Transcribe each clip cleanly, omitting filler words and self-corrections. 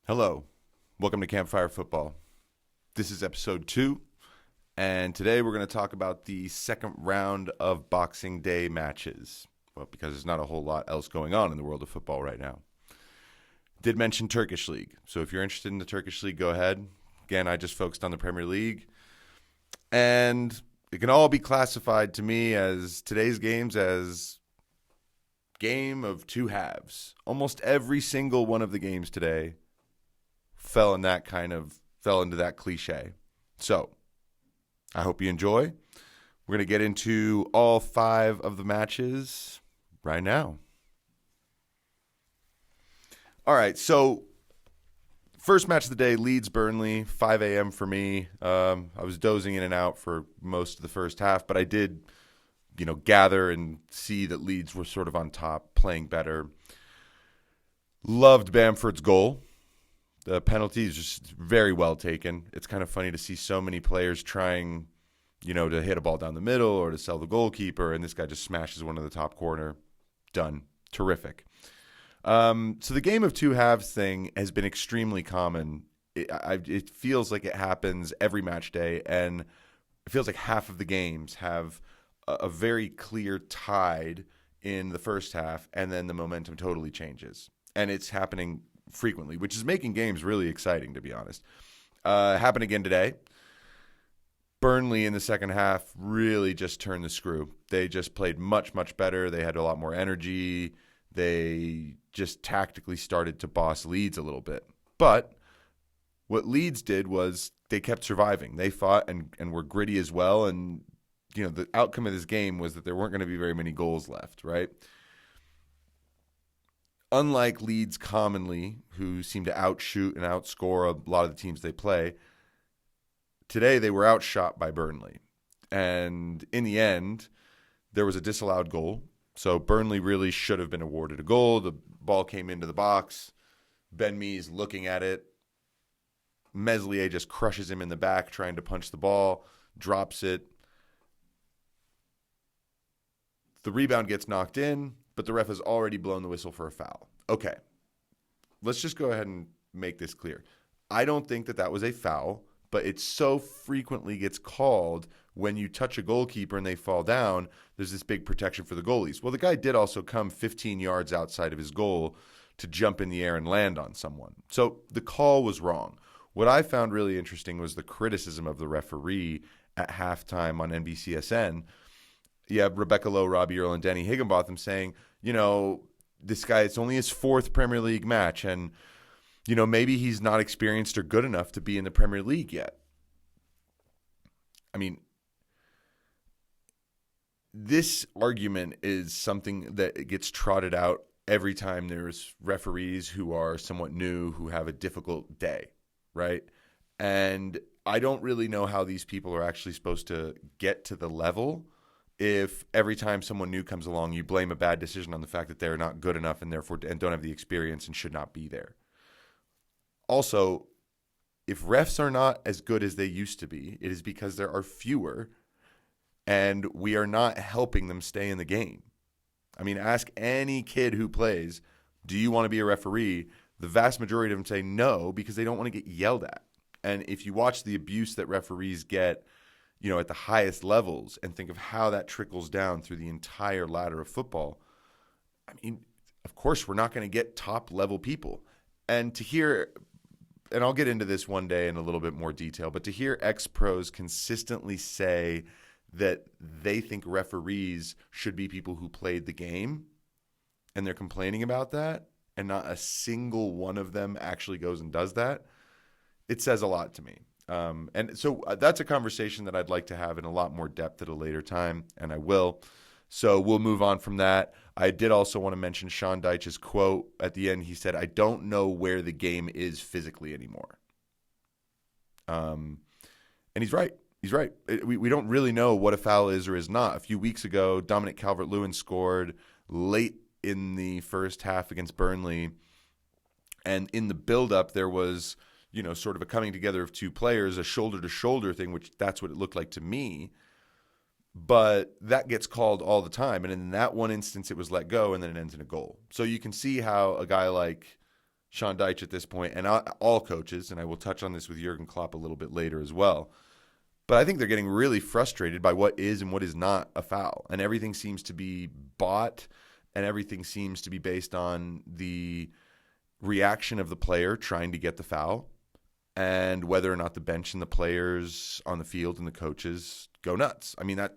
Hello, welcome to Campfire Football. This is episode 2, and today we're going to talk about the second round of Boxing Day matches. Well, because there's not a whole lot else going on in the world of football right now. Did mention Turkish League, so if you're interested in the Turkish League, go ahead. Again, I just focused on the Premier League, and it can all be classified to me as today's games as game of two halves. Almost every single one of the games today fell into that cliche. So, I hope you enjoy. We're going to get into all 5 of the matches right now. All right, so first match of the day, Leeds-Burnley, 5 a.m. for me. I was dozing in and out for most of the first half, but I did, gather and see that Leeds were sort of on top, playing better. Loved Bamford's goal. The penalty is just very well taken. It's kind of funny to see so many players trying, to hit a ball down the middle or to sell the goalkeeper, and this guy just smashes one in the top corner. Done. Terrific. So the game of two halves thing has been extremely common. It feels like it happens every match day, and it feels like half of the games have a very clear tide in the first half, and then the momentum totally changes. And it's happening frequently, which is making games really exciting, to be honest. Happened again today. Burnley in the second half really just turned the screw. They just played much, much better. They had a lot more energy. They just tactically started to boss Leeds a little bit. But what Leeds did was they kept surviving. They fought and were gritty as well. And, the outcome of this game was that there weren't going to be very many goals left, right? Unlike Leeds commonly, who seem to outshoot and outscore a lot of the teams they play, today they were outshot by Burnley. And in the end, there was a disallowed goal. So Burnley really should have been awarded a goal. The ball came into the box. Ben Mee's looking at it. Meslier just crushes him in the back trying to punch the ball, drops it. The rebound gets knocked in, but the ref has already blown the whistle for a foul. Okay, let's just go ahead and make this clear. I don't think that was a foul, but it so frequently gets called when you touch a goalkeeper and they fall down, there's this big protection for the goalies. Well, the guy did also come 15 yards outside of his goal to jump in the air and land on someone. So the call was wrong. What I found really interesting was the criticism of the referee at halftime on NBCSN. You have Rebecca Lowe, Robbie Earle, and Danny Higginbotham saying, this guy, it's only his 4th Premier League match, and, maybe he's not experienced or good enough to be in the Premier League yet. I mean, this argument is something that gets trotted out every time there's referees who are somewhat new, who have a difficult day, right? And I don't really know how these people are actually supposed to get to the level if every time someone new comes along, you blame a bad decision on the fact that they're not good enough and therefore don't have the experience and should not be there. Also, if refs are not as good as they used to be, it is because there are fewer and we are not helping them stay in the game. I mean, ask any kid who plays, do you want to be a referee? The vast majority of them say no because they don't want to get yelled at. And if you watch the abuse that referees get, at the highest levels and think of how that trickles down through the entire ladder of football, I mean, of course, we're not going to get top-level people. And to hear, and I'll get into this one day in a little bit more detail, but to hear ex-pros consistently say that they think referees should be people who played the game, and they're complaining about that, and not a single one of them actually goes and does that, it says a lot to me. And so that's a conversation that I'd like to have in a lot more depth at a later time, and I will. So we'll move on from that. I did also want to mention Sean Dyche's quote at the end. He said, "I don't know where the game is physically anymore." And he's right. He's right. We don't really know what a foul is or is not. A few weeks ago, Dominic Calvert-Lewin scored late in the first half against Burnley, and in the build-up there was sort of a coming together of two players, a shoulder-to-shoulder thing, which that's what it looked like to me. But that gets called all the time. And in that one instance, it was let go, and then it ends in a goal. So you can see how a guy like Sean Dyche at this point, and all coaches, and I will touch on this with Jurgen Klopp a little bit later as well. But I think they're getting really frustrated by what is and what is not a foul. And everything seems to be bought, and everything seems to be based on the reaction of the player trying to get the foul, and whether or not the bench and the players on the field and the coaches go nuts. I mean, that,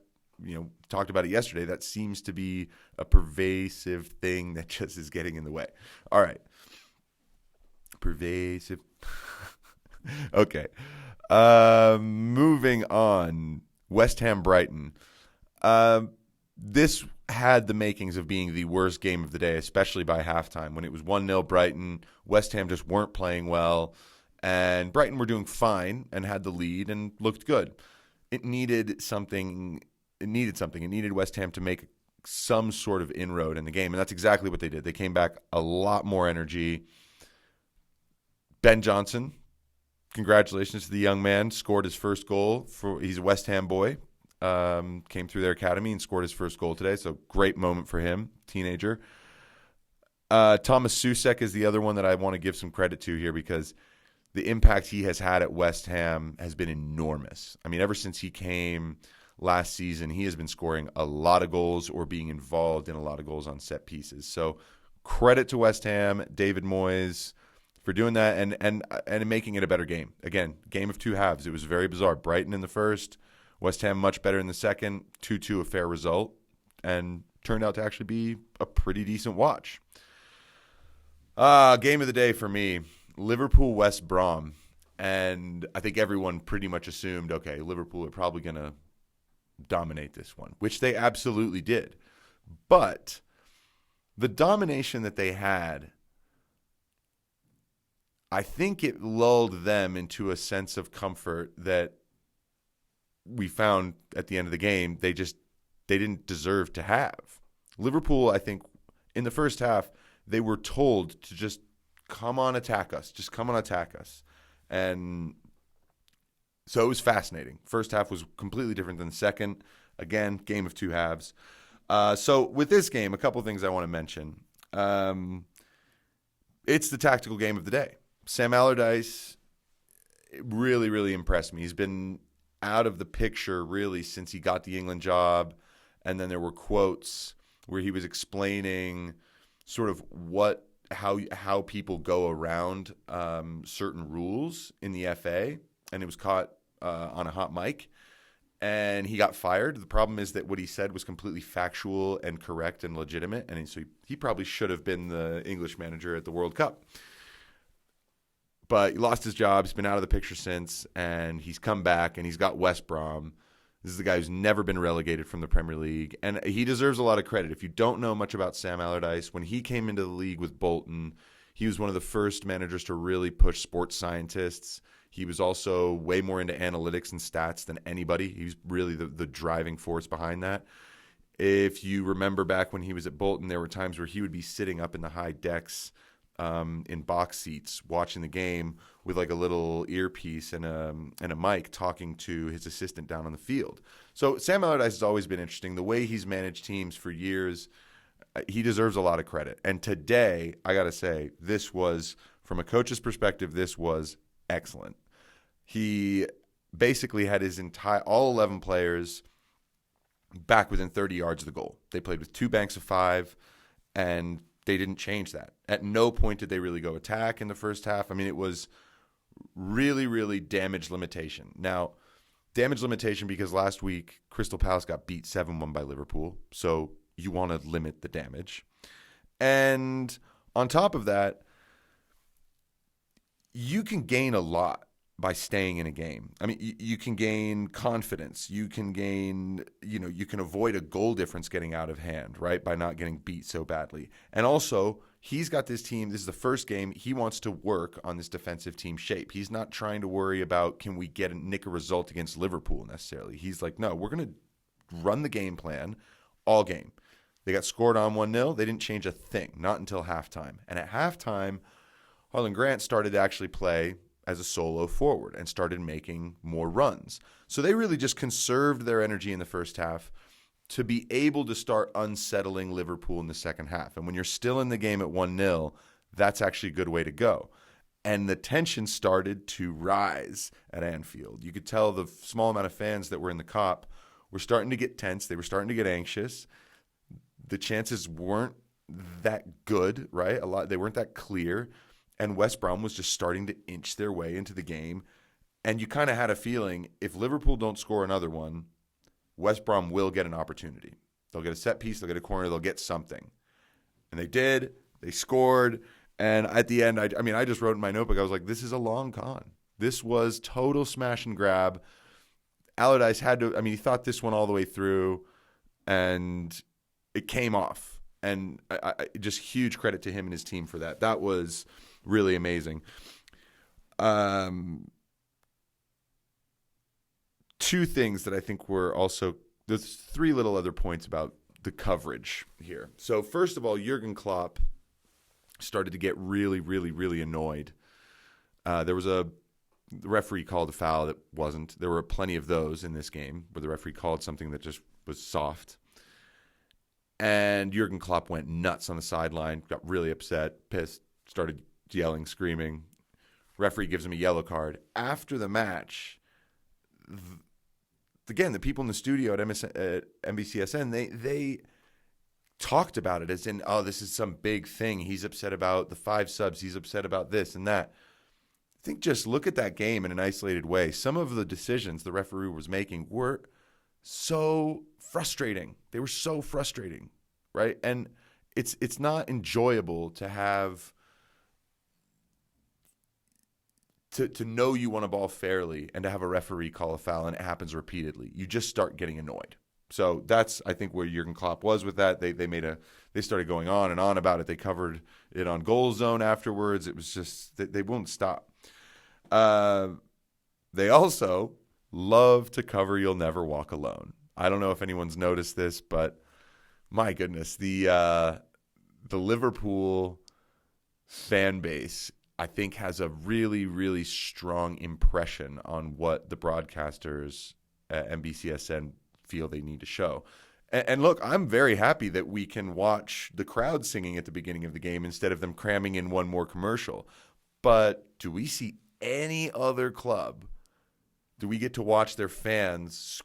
talked about it yesterday. That seems to be a pervasive thing that just is getting in the way. All right. Pervasive. Okay. Moving on. West Ham Brighton. This had the makings of being the worst game of the day, especially by halftime. When it was 1-0 Brighton, West Ham just weren't playing well, and Brighton were doing fine and had the lead and looked good. It needed something. It needed West Ham to make some sort of inroad in the game, and that's exactly what they did. They came back a lot more energy. Ben Johnson, congratulations to the young man, scored his first goal. He's a West Ham boy, came through their academy and scored his first goal today, so great moment for him, teenager. Thomas Soucek is the other one that I want to give some credit to here because the impact he has had at West Ham has been enormous. I mean, ever since he came last season, he has been scoring a lot of goals or being involved in a lot of goals on set pieces. So credit to West Ham, David Moyes, for doing that and making it a better game. Again, game of two halves. It was very bizarre. Brighton in the first, West Ham much better in the second, 2-2 a fair result, and turned out to actually be a pretty decent watch. Game of the day for me, Liverpool-West Brom. And I think everyone pretty much assumed, okay, Liverpool are probably going to dominate this one, which they absolutely did. But the domination that they had, I think it lulled them into a sense of comfort that we found at the end of the game they didn't deserve to have. Liverpool, I think, in the first half, they were told to just come on, attack us. Just come on, attack us. And so it was fascinating. First half was completely different than the second. Again, game of two halves. So with this game, a couple of things I want to mention. It's the tactical game of the day. Sam Allardyce really, really impressed me. He's been out of the picture really since he got the England job. And then there were quotes where he was explaining sort of how people go around certain rules in the FA. And it was caught on a hot mic. And he got fired. The problem is that what he said was completely factual and correct and legitimate. And so he probably should have been the English manager at the World Cup. But he lost his job. He's been out of the picture since, and he's come back, and he's got West Brom. This is the guy who's never been relegated from the Premier League, and he deserves a lot of credit. If you don't know much about Sam Allardyce, when he came into the league with Bolton, he was one of the first managers to really push sports scientists. He was also way more into analytics and stats than anybody. He was really the driving force behind that. If you remember back when he was at Bolton, there were times where he would be sitting up in the high decks in box seats watching the game with like a little earpiece and a mic talking to his assistant down on the field. So Sam Allardyce has always been interesting. The way he's managed teams for years, he deserves a lot of credit. And today, I got to say, this was, from a coach's perspective, this was excellent. He basically had all 11 players back within 30 yards of the goal. They played with two banks of five, and they didn't change that. At no point did they really go attack in the first half. I mean, it was really, really damage limitation. Now, damage limitation because last week Crystal Palace got beat 7-1 by Liverpool, so you want to limit the damage. And on top of that, you can gain a lot by staying in a game. I mean, you can gain confidence. You can gain, you can avoid a goal difference getting out of hand, right, by not getting beat so badly. And also, he's got this team. This is the first game. He wants to work on this defensive team shape. He's not trying to worry about can we nick a result against Liverpool necessarily. He's like, no, we're going to run the game plan all game. They got scored on 1-0. They didn't change a thing, not until halftime. And at halftime, Harlan Grant started to actually play as a solo forward and started making more runs. So they really just conserved their energy in the first half to be able to start unsettling Liverpool in the second half. And when you're still in the game at 1-0, that's actually a good way to go. And the tension started to rise at Anfield. You could tell the small amount of fans that were in the Kop were starting to get tense. They were starting to get anxious. The chances weren't that good, right? They weren't that clear. And West Brom was just starting to inch their way into the game. And you kind of had a feeling if Liverpool don't score another one, West Brom will get an opportunity. They'll get a set piece, they'll get a corner, they'll get something. And they did. They scored. And at the end, I just wrote in my notebook, I was like, this is a long con. This was total smash and grab. Allardyce he thought this one all the way through, and it came off. And I just huge credit to him and his team for that. That was really amazing. Two things that I think were also, there's three little other points about the coverage here. So first of all, Jurgen Klopp started to get really, really, really annoyed. The referee called a foul that wasn't. There were plenty of those in this game where the referee called something that just was soft. And Jurgen Klopp went nuts on the sideline, got really upset, pissed, started yelling, screaming. Referee gives him a yellow card. After the match, again, the people in the studio at NBCSN, they talked about it as in, oh, this is some big thing. He's upset about the 5 subs. He's upset about this and that. I think just look at that game in an isolated way. Some of the decisions the referee was making were so frustrating. They were so frustrating, right? And it's not enjoyable to have to know you won a ball fairly and to have a referee call a foul and it happens repeatedly. You just start getting annoyed. So that's, I think, where Jurgen Klopp was with that. They started going on and on about it. They covered it on Goal Zone afterwards. It was just, they won't stop. They also love to cover You'll Never Walk Alone. I don't know if anyone's noticed this, but my goodness, the Liverpool fan base, I think, has a really, really strong impression on what the broadcasters at NBCSN feel they need to show. And look, I'm very happy that we can watch the crowd singing at the beginning of the game instead of them cramming in one more commercial. But do we see any other club? Do we get to watch their fans,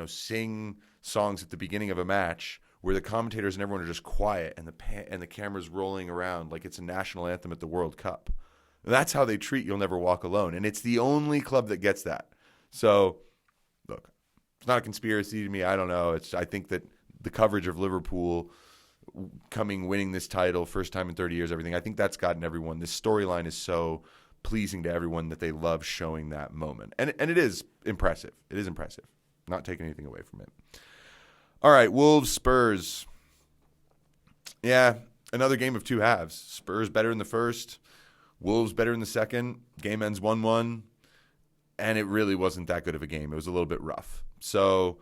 sing songs at the beginning of a match where the commentators and everyone are just quiet and the camera's rolling around like it's a national anthem at the World Cup? That's how they treat You'll Never Walk Alone, and it's the only club that gets that. So, look, it's not a conspiracy to me. I don't know. I think that the coverage of Liverpool winning this title, first time in 30 years, everything, I think that's gotten everyone. This storyline is so pleasing to everyone that they love showing that moment. And it is impressive. It is impressive. Not taking anything away from it. All right, Wolves, Spurs. Yeah, another game of two halves. Spurs better in the first. Wolves better in the second. Game ends 1-1. And it really wasn't that good of a game. It was a little bit rough. So,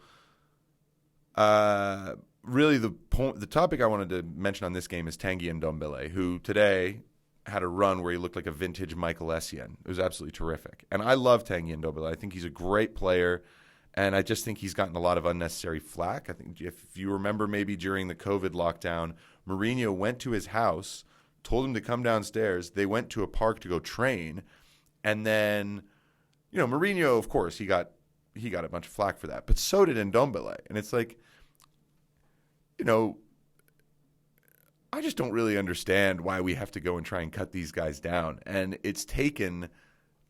really the topic I wanted to mention on this game is Tanguy Ndombele, who today had a run where he looked like a vintage Michael Essien. It was absolutely terrific. And I love Tanguy Ndombele. I think he's a great player, and I just think he's gotten a lot of unnecessary flack. I think if you remember maybe during the COVID lockdown, Mourinho went to his house, told him to come downstairs. They went to a park to go train, and then, Mourinho, of course, he got a bunch of flack for that, but so did Ndombele. And it's like, I just don't really understand why we have to go and try and cut these guys down. And it's taken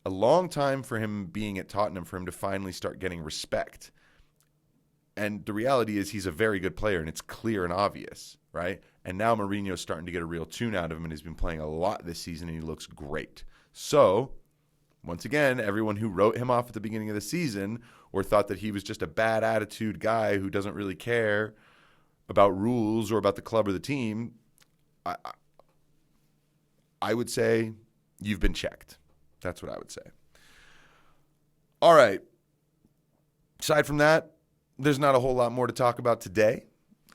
a long time for him being at Tottenham for him to finally start getting respect. And the reality is he's a very good player, and it's clear and obvious, right? And now Mourinho's starting to get a real tune out of him, and he's been playing a lot this season, and he looks great. So, once again, everyone who wrote him off at the beginning of the season or thought that he was just a bad attitude guy who doesn't really care about rules or about the club or the team, I would say you've been checked. That's what I would say. All right. Aside from that, there's not a whole lot more to talk about today.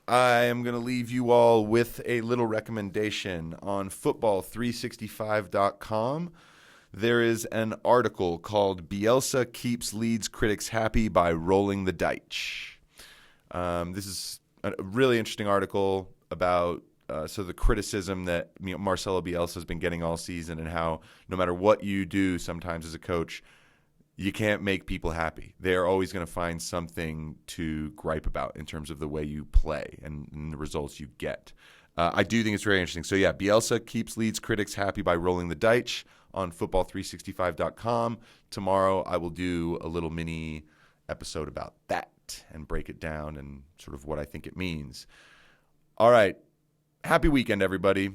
I am going to leave you all with a little recommendation on football365.com. There is an article called Bielsa Keeps Leeds Critics Happy by Rolling the Deitch. This is a really interesting article about So the criticism that Marcelo Bielsa has been getting all season, and how no matter what you do, sometimes as a coach, you can't make people happy. They're always going to find something to gripe about in terms of the way you play and the results you get. I do think it's very interesting. So, yeah, Bielsa keeps Leeds critics happy by rolling the dice on football365.com. Tomorrow I will do a little mini episode about that and break it down and sort of what I think it means. All right. Happy weekend, everybody.